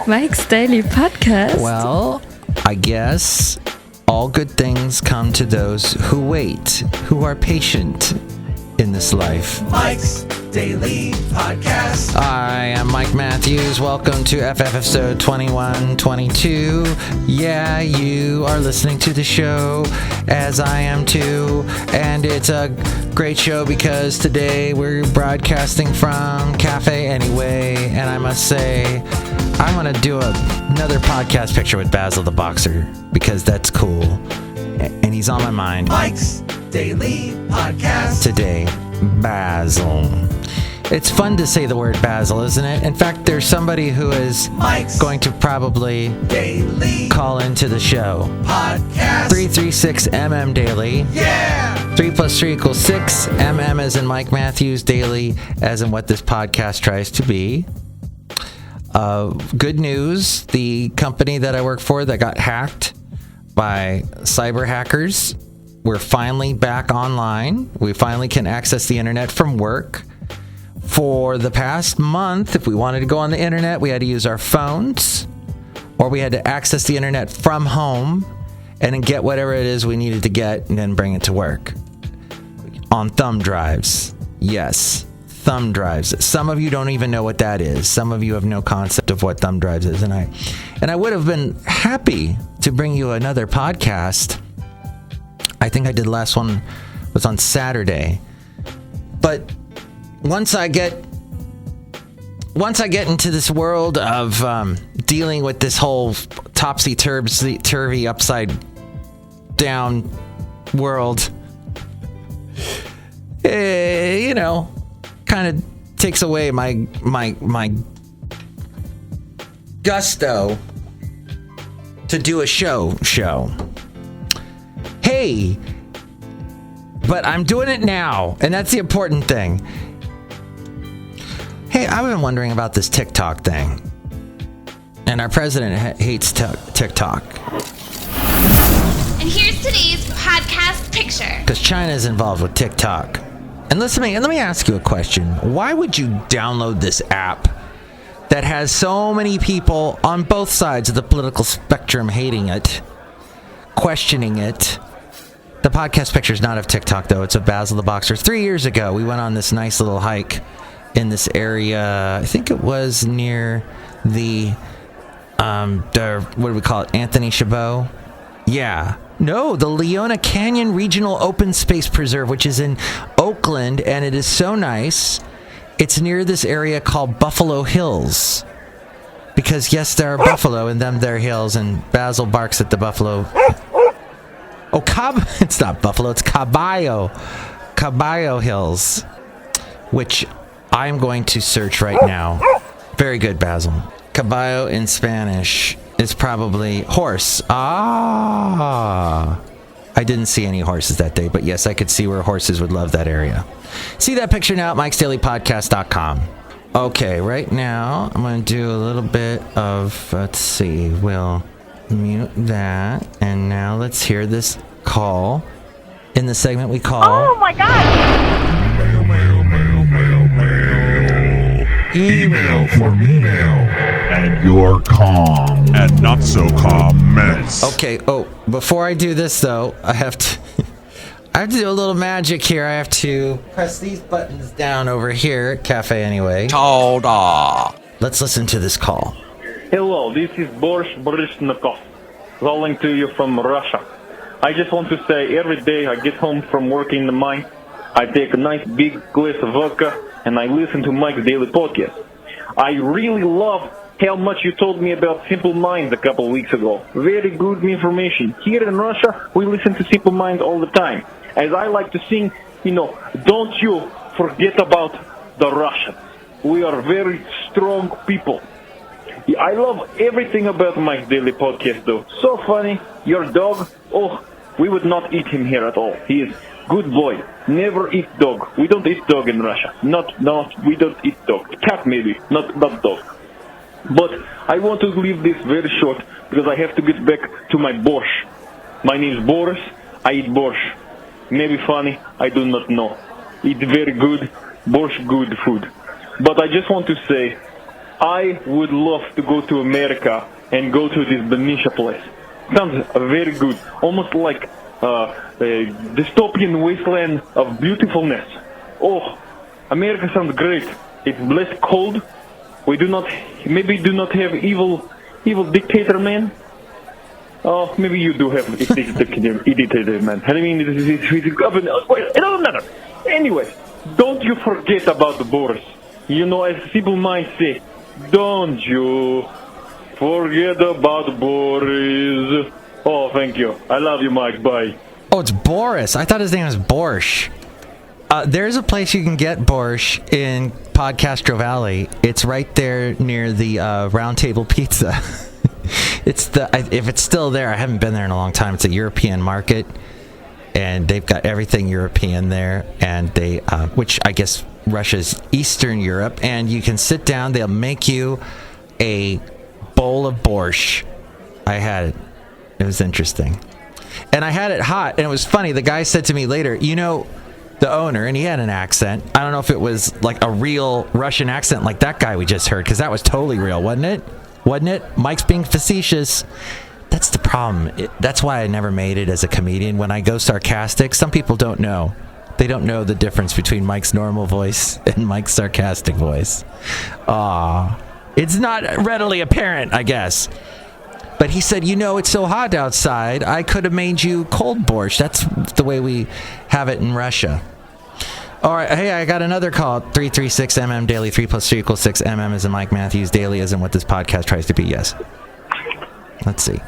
Mike's Daily Podcast. Well, I guess all good things come to those who wait, who are patient in this life. Mike's Daily Podcast. I am Mike Matthews. Welcome to FF episode 2122. Yeah, you are listening to the show, as I am too. And it's a great show because today we're broadcasting from Cafe Anyway. And I must say, I'm going to do another podcast picture with Basil the Boxer because that's cool. And he's on my mind. Mike's Daily Podcast. Today, Basil. It's fun to say the word Basil, isn't it? In fact, there's somebody who is Mike's going to probably Daily call into the show. Podcast. 336MM Daily. Yeah! 3 plus 3 equals 6. MM as in Mike Matthews, Daily as in what this podcast tries to be. Good news, the company that I work for that got hacked by cyber hackers, we're finally back online. We finally can access the internet from work. For the past month, if we wanted to go on the internet, we had to use our phones, or we had to access the internet from home and then get whatever it is we needed to get and then bring it to work on thumb drives. Yes, thumb drives. Some of you don't even know what that is. Some of you have no concept of what thumb drives is, and I would have been happy to bring you another podcast. I think I did the last one was on Saturday, but once I get into this world of dealing with this whole topsy-turvy, upside-down world, kind of takes away my gusto to do a show. Hey, but I'm doing it now, and that's the important thing. Hey, I've been wondering about this TikTok thing. And our president hates TikTok. And here's today's podcast picture. Because China is involved with TikTok. And listen to me, and let me ask you a question. Why would you download this app that has so many people on both sides of the political spectrum hating it, questioning it? The podcast picture is not of TikTok, though. It's of Basil the Boxer. 3 years ago, we went on this nice little hike in this area. I think it was near the what do we call it? Anthony Chabot? Yeah. No, the Leona Canyon Regional Open Space Preserve, which is in Oakland, and it is so nice. It's near this area called Buffalo Hills. Because, yes, there are buffalo in them there hills, and Basil barks at the buffalo. Oh, it's not buffalo, it's Caballo Hills, which I'm going to search right now. Very good, Basil. Caballo in Spanish is probably horse. Ah. I didn't see any horses that day, but yes, I could see where horses would love that area. See that picture now at mikesdailypodcast.com. Okay, right now, I'm going to do a little bit of, let's see, we'll mute that. And now let's hear this call in the segment we call... Oh my God! Email for me now. And your calm and not so calm mess. Okay, before I do this though, I have to do a little magic here. I have to press these buttons down over here at Cafe Anyway. Let's listen to this call. Hello, this is Boris Borishnikov, calling to you from Russia. I just want to say every day I get home from work in the mine, I take a nice big glass of vodka and I listen to Mike's Daily Podcast. I really love how much you told me about Simple Minds a couple of weeks ago. Very good information. Here in Russia, we listen to Simple Minds all the time. As I like to sing, don't you forget about the Russians. We are very strong people. I love everything about Mike's Daily Podcast, though. So funny. Your dog, we would not eat him here at all. He is good boy. Never eat dog. We don't eat dog in Russia. We don't eat dog. Cat maybe, not dog. But I want to leave this very short because I have to get back to my borscht. My name is Boris. I eat borscht. Maybe funny, I do not know. It's very good, borscht good food. But I just want to say, I would love to go to America and go to this Benita place. Sounds very good. Almost like a dystopian wasteland of beautifulness. Oh, America sounds great. It's blessed cold. We do not have evil dictator man. Oh, maybe you do have a dictator man. I mean, it doesn't matter. Anyway, don't you forget about Boris. You know, as people might say, don't you forget about Boris. Oh, thank you. I love you, Mike. Bye. Oh, it's Boris. I thought his name was Borscht. There's a place you can get borscht in Podcastro Valley. It's right there near the Round Table Pizza. If it's still there, I haven't been there in a long time. It's a European market, and they've got everything European there, and they, which I guess Russia's Eastern Europe, and you can sit down. They'll make you a bowl of borscht. I had it. It was interesting, and I had it hot, and it was funny. The guy said to me later, you know, the owner, and he had an accent. I don't know if it was like a real Russian accent like that guy we just heard, because that was totally real, wasn't it? Wasn't it? Mike's being facetious. That's the problem. That's why I never made it as a comedian. When I go sarcastic, some people don't know. They don't know the difference between Mike's normal voice and Mike's sarcastic voice. It's not readily apparent, I guess. But he said, you know, it's so hot outside, I could have made you cold borscht. That's the way we have it in Russia. All right, hey, I got another call. 336MM Daily, 3 + 3 = 6. MM is in Mike Matthews. Daily is in what this podcast tries to be. Yes. Let's see.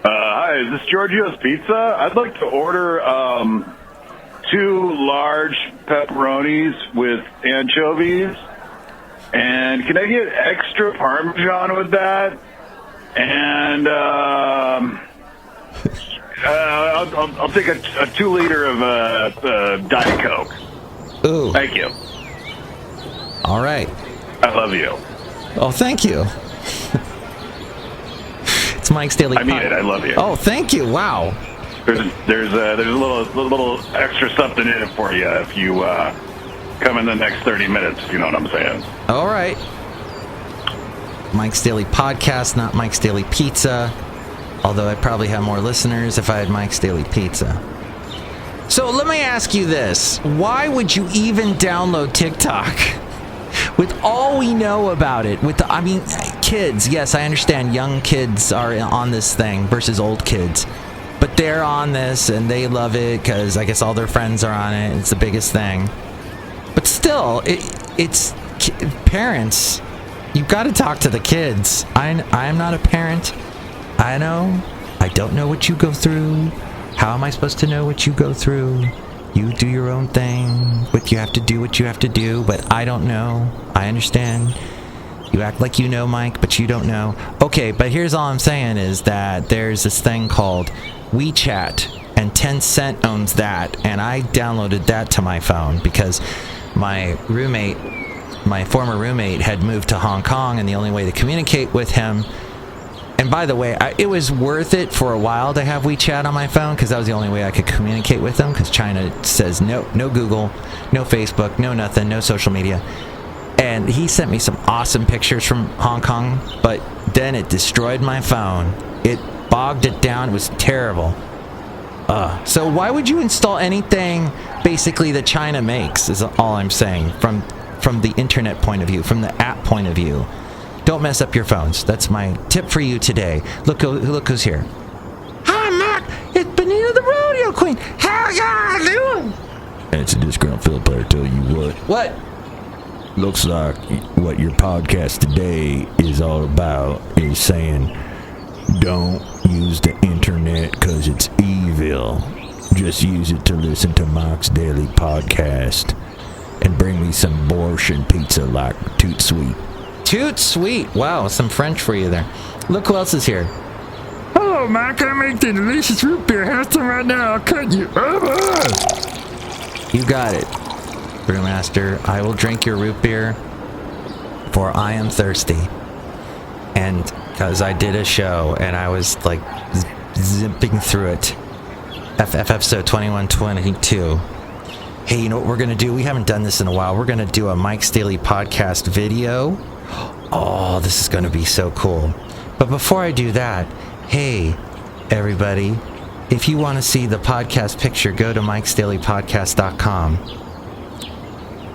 Hi, is this Giorgio's Pizza? I'd like to order 2 large pepperonis with anchovies. And can I get extra Parmesan with that? And I'll take a 2-liter of Diet Coke. Ooh. Thank you. All right. I love you. Oh, thank you. It's Mike's Daily. I mean it. I love you. Oh, thank you. Wow. There's a little extra something in it for you if you come in the next 30 minutes. If you know what I'm saying. All right. Mike's Daily Podcast, not Mike's Daily Pizza. Although I'd probably have more listeners if I had Mike's Daily Pizza. So let me ask you this. Why would you even download TikTok? With all we know about it, kids, yes, I understand young kids are on this thing versus old kids. But they're on this and they love it because I guess all their friends are on it. It's the biggest thing. But still, it's parents. You've got to talk to the kids. I'm not a parent. I know. I don't know what you go through. How am I supposed to know what you go through? You do your own thing. You have to do what you have to do, but I don't know. I understand. You act like you know, Mike, but you don't know. Okay, but here's all I'm saying is that there's this thing called WeChat, and Tencent owns that, and I downloaded that to my phone because my former roommate had moved to Hong Kong, and the only way to communicate with him, and by the way, it was worth it for a while to have WeChat on my phone because that was the only way I could communicate with him, because China says no Google, no Facebook, no nothing, no social media. And he sent me some awesome pictures from Hong Kong, but then it destroyed my phone. It bogged it down. It was terrible. So why would you install anything basically that China makes is all I'm saying from the internet point of view, from the app point of view. Don't mess up your phones. That's my tip for you today. Look who's here. Hi, Mac. It's Benita the Rodeo Queen. How y'all doing? It's a Disgruntled Fiddle Player. Tell you what. Looks like what your podcast today is all about is saying don't use the internet because it's evil. Just use it to listen to Mike's Daily Podcast and bring me some borscht and pizza like Toot Sweet. Toot Sweet. Wow, some French for you there. Look who else is here. Hello, Mike. I make the delicious root beer. Have some right now. I'll cut you. You got it, Brewmaster. I will drink your root beer, for I am thirsty. And because I did a show and I was like zipping through it. episode 2122. Hey, you know what we're going to do? We haven't done this in a while. We're going to do a Mike's Daily Podcast video Oh, this is going to be so cool. But before I do that, hey, everybody, if you want to see the podcast picture, go to mikesdailypodcast.com.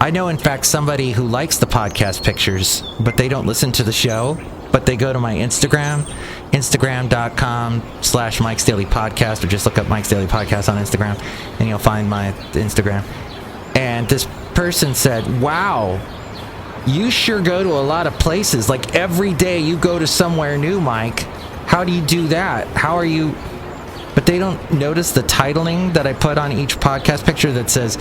I know, in fact, somebody who likes the podcast pictures, but they don't listen to the show, but they go to my Instagram, instagram.com/mikesdailypodcast, or just look up Mike's Daily Podcast on Instagram, and you'll find my Instagram. And this person said, wow, you sure go to a lot of places. Like, every day you go to somewhere new, Mike. How do you do that? How are you... But they don't notice the titling that I put on each podcast picture that says,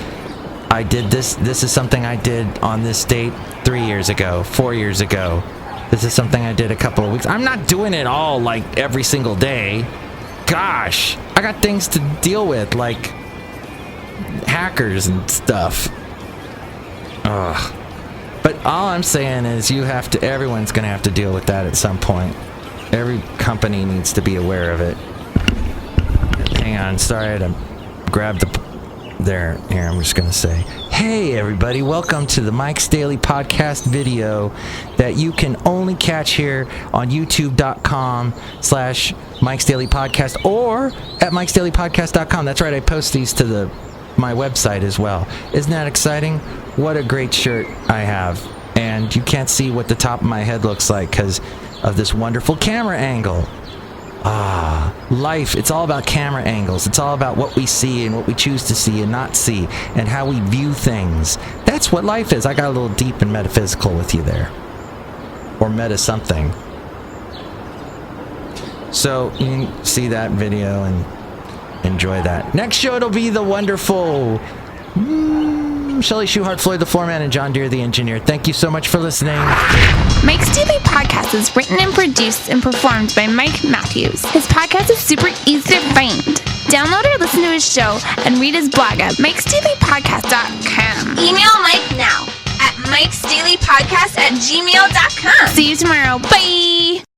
I did this. This is something I did on this date 3 years ago, 4 years ago. This is something I did a couple of weeks. I'm not doing it all, like, every single day. Gosh, I got things to deal with, like hackers and stuff. Ugh. But all I'm saying is everyone's going to have to deal with that at some point. Every company needs to be aware of it. Hang on, sorry, I had to grab here, I'm just going to say, hey everybody, welcome to the Mike's Daily Podcast video that you can only catch here on youtube.com/Mike's Daily Podcast or at mikesdailypodcast.com. That's right, I post these to my website as well. Isn't that exciting? What a great shirt I have. And you can't see what the top of my head looks like because of this wonderful camera angle. Life, it's all about camera angles. It's all about what we see and what we choose to see and not see and how we view things. That's what life is. I got a little deep and metaphysical with you there. Or meta something. So you can see that video and enjoy that. Next show, it'll be the wonderful Shelley Shuhart, Floyd the Floorman, and John Deere the Engineer. Thank you so much for listening. Mike's Daily Podcast is written and produced and performed by Mike Matthews. His podcast is super easy to find. Download or listen to his show and read his blog at mikesdailypodcast.com. Email Mike now at mikesdailypodcast@gmail.com. See you tomorrow. Bye!